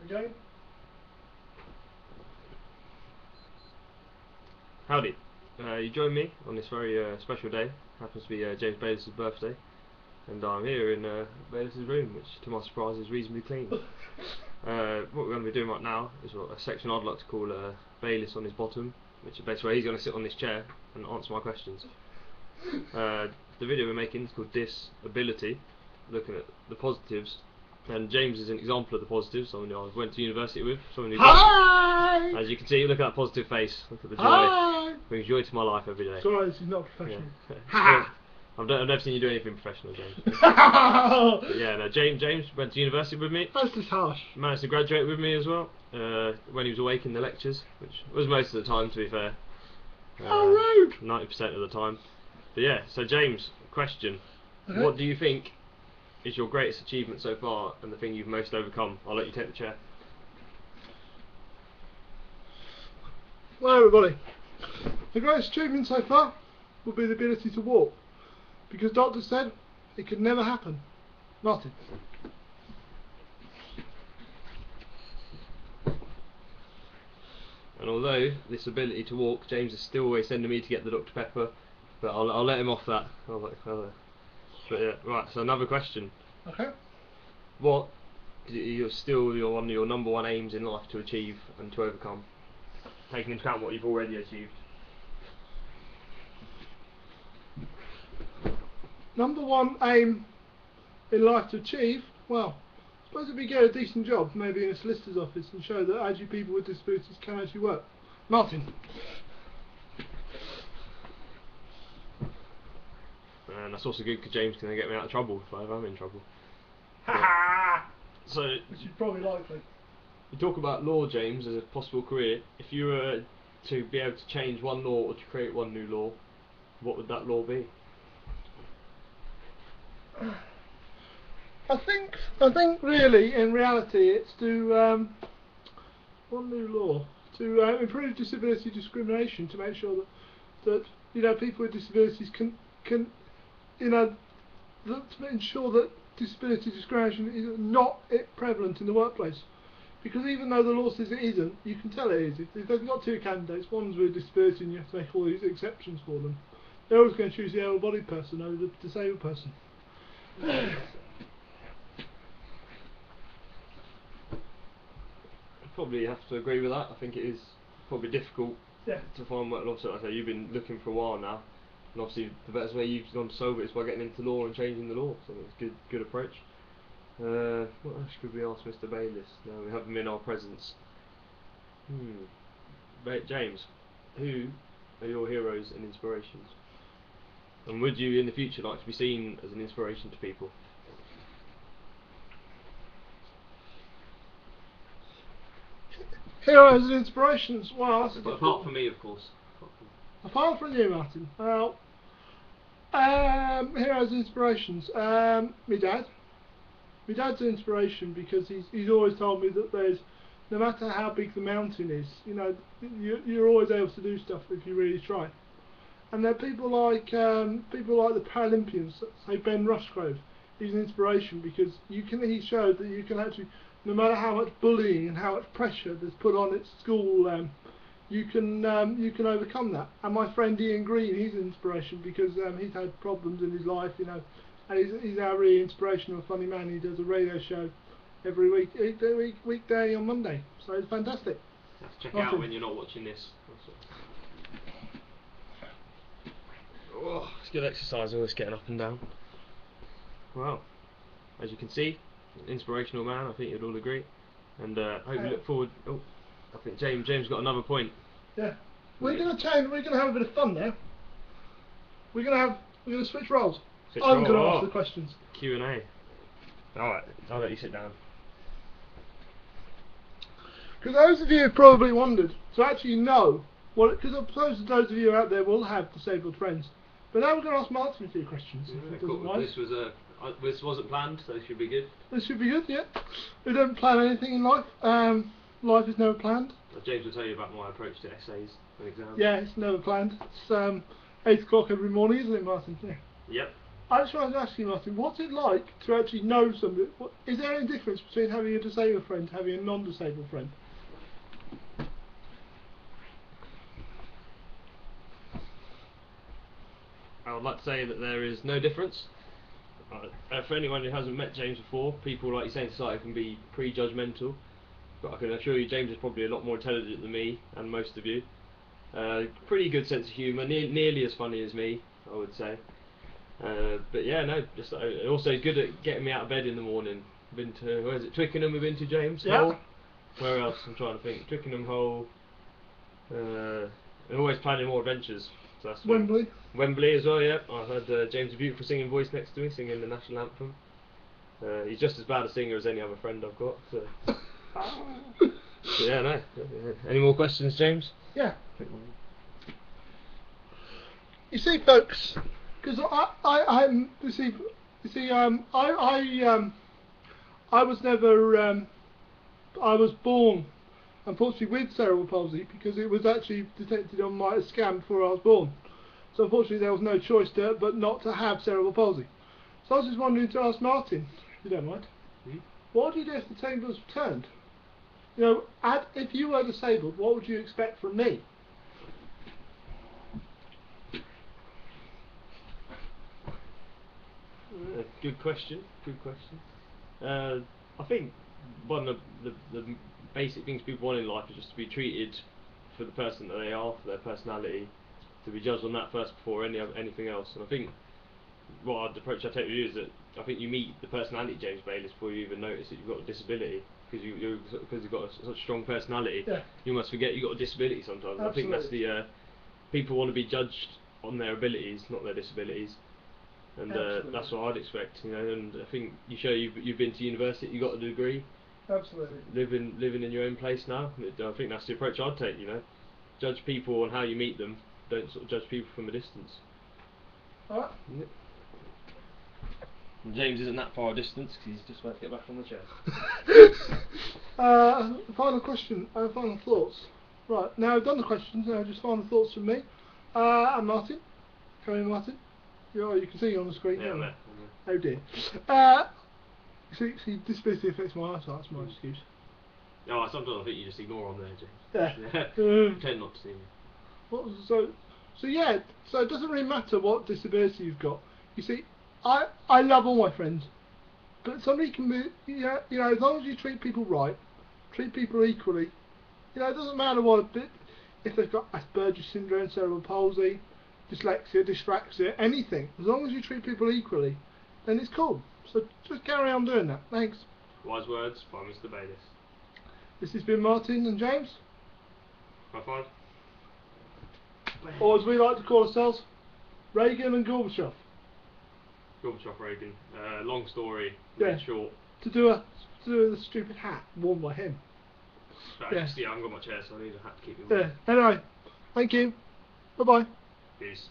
Again? Howdy. You join me on this very special day. Happens to be James Bayliss' birthday, and I'm here in Bayliss' room, which to my surprise is reasonably clean. What we're going to be doing right now is a section I'd like to call Bayliss on his bottom, which is basically where he's going to sit on this chair and answer my questions. The video we're making is called Disability, looking at the positives, and James is an example of the positives, someone who I went to university with, someone who Hi! as you can see, look at that positive face, look at the joy. Hi! Brings joy to my life every day. Sorry, this is not professional. Yeah. Ha! I've never seen you do anything professional, James. But yeah, no, James went to university with me. That's just harsh. Managed to graduate with me as well, when he was awake in the lectures, which was most of the time, to be fair. How rude! 90% of the time. But yeah, so James, question. Okay. What do you think is your greatest achievement so far and the thing you've most overcome? I'll let you take the chair. Well, everybody, the greatest achievement so far would be the ability to walk, because doctors said it could never happen. Martin. And although this ability to walk, James is still always sending me to get the Dr. Pepper, but I'll let him off that. But yeah, right. So another question. Okay. What you're still one of your number one aims in life to achieve and to overcome, taking into account what you've already achieved? Number one aim in life to achieve, well, I suppose if we get a decent job, maybe in a solicitor's office, and show that actually people with disabilities can actually work. Martin. And that's also good because James can get me out of trouble if I'm in trouble. Ha! So Which is probably likely. you talk about law, James, as a possible career. If you were to be able to change one law or to create one new law, what would that law be? I think really, in reality, it's to one new law to improve disability discrimination, to make sure that people with disabilities can to ensure that disability discrimination is not prevalent in the workplace. Because even though the law says it isn't, you can tell it is. If they've got two candidates, one's with a disability and you have to make all these exceptions for them, they're always going to choose the able-bodied person over the disabled person. Probably have to agree with that. I think it is probably difficult to find work law. So like I say, you've been looking for a while now, and obviously the best way you've gone to solve it is by getting into law and changing the law. So it's good approach. What else could we ask Mr. Bayliss? Now we have him in our presence. James, who are your heroes and inspirations? And would you in the future like to be seen as an inspiration to people? Heroes and inspirations. Well, that's Apart from me, of course. Apart from you, Martin. Well, heroes and inspirations. My dad. My dad's an inspiration because he's always told me that no matter how big the mountain is, you're always able to do stuff if you really try. And there are people like the Paralympians, say Ben Rushgrove. He's an inspiration because he showed that you can actually, no matter how much bullying and how much pressure there's put on at school, you can overcome that. And my friend Ian Green, he's an inspiration because he's had problems in his life, and he's now really inspirational, funny man. He does a radio show every weekday on Monday, so it's fantastic. Let's check out when you're not watching this. Oh, it's good exercise, always getting up and down. Well, as you can see, an inspirational man, I think you'd all agree. And I hope you look forward. Oh, I think James got another point. Yeah, we're gonna have a bit of fun now. We're gonna switch roles. I'm gonna ask the questions. Q&A. Alright, I'll let you sit down. Because those of you have probably wondered, to actually know, because I suppose those of you out there will have disabled friends. But now we're going to ask Martin a few questions. Cool. This wasn't planned, so it should be good. This should be good, yeah. We don't plan anything in life. Life is never planned. James will tell you about my approach to essays and exams. Yeah, it's never planned. It's 8 o'clock every morning, isn't it, Martin? Yeah. Yep. I just wanted to ask you, Martin, what's it like to actually know somebody? Is there any difference between having a disabled friend and having a non-disabled friend? I would like to say that there is no difference. For anyone who hasn't met James before, people like you say in society can be pre-judgmental, but I can assure you James is probably a lot more intelligent than me and most of you. Pretty good sense of humour, nearly as funny as me, I would say. But yeah, no, just also good at getting me out of bed in the morning. Been to, where is it, Twickenham we've been to, James? Yeah. Hull? Where else? I'm trying to think. Twickenham, Hull, and always planning more adventures. So that's Wembley. Wembley as well, yeah. I heard James' beautiful singing voice next to me, singing the national anthem. He's just as bad a singer as any other friend I've got. So. Yeah, no. Any more questions, James? Yeah. You see, folks, because I'm I was never I was born unfortunately with cerebral palsy because it was actually detected on my scan before I was born. So unfortunately there was no choice but not to have cerebral palsy. So I was just wondering to ask Martin, if you don't mind, what would you do if the tables turned? You know, if you were disabled, what would you expect from me? Good question. Good question. I think one of the basic things people want in life is just to be treated for the person that they are, for their personality, to be judged on that first before anything else. And I think the approach I take with you is that I think you meet the personality James Bayliss before you even notice that you've got a disability, because you've got such a strong personality. Yeah. You must forget you've got a disability sometimes. Absolutely. I think that's the people want to be judged on their abilities, not their disabilities. And that's what I'd expect, you know. And I think you show you've been to university, you got a degree. Absolutely. Living in your own place now. I think that's the approach I'd take, you know. Judge people on how you meet them. Don't sort of judge people from a distance. Alright. Yep. James isn't that far a distance because he's just about to get back on the chair. Final question. Final thoughts. Right. Now I've done the questions. Now just final thoughts from me. And Martin. Come in, Martin. You can see you on the screen. Yeah, can't you? mate. Oh dear. See, disability affects my eyesight. That's my excuse. No, sometimes I think you just ignore on there, James. Yeah. Pretend not to see me. So yeah. So it doesn't really matter what disability you've got. You see, I love all my friends, but somebody can be, you know, as long as you treat people right, treat people equally, you know, it doesn't matter if they've got Asperger's syndrome, cerebral palsy, dyslexia, dyspraxia, anything. As long as you treat people equally, then it's cool. So just carry on doing that. Thanks. Wise words by Mr. Bayliss. This has been Martin and James, High five. or as we like to call ourselves, Reagan and Gorbachev. Gorbachev, Reagan. Long story, Yeah. made short. To do the stupid hat worn by him. But Yeah. I haven't got my chair, so I need a hat to keep me warm. Yeah. Anyway, thank you. Bye bye. Peace.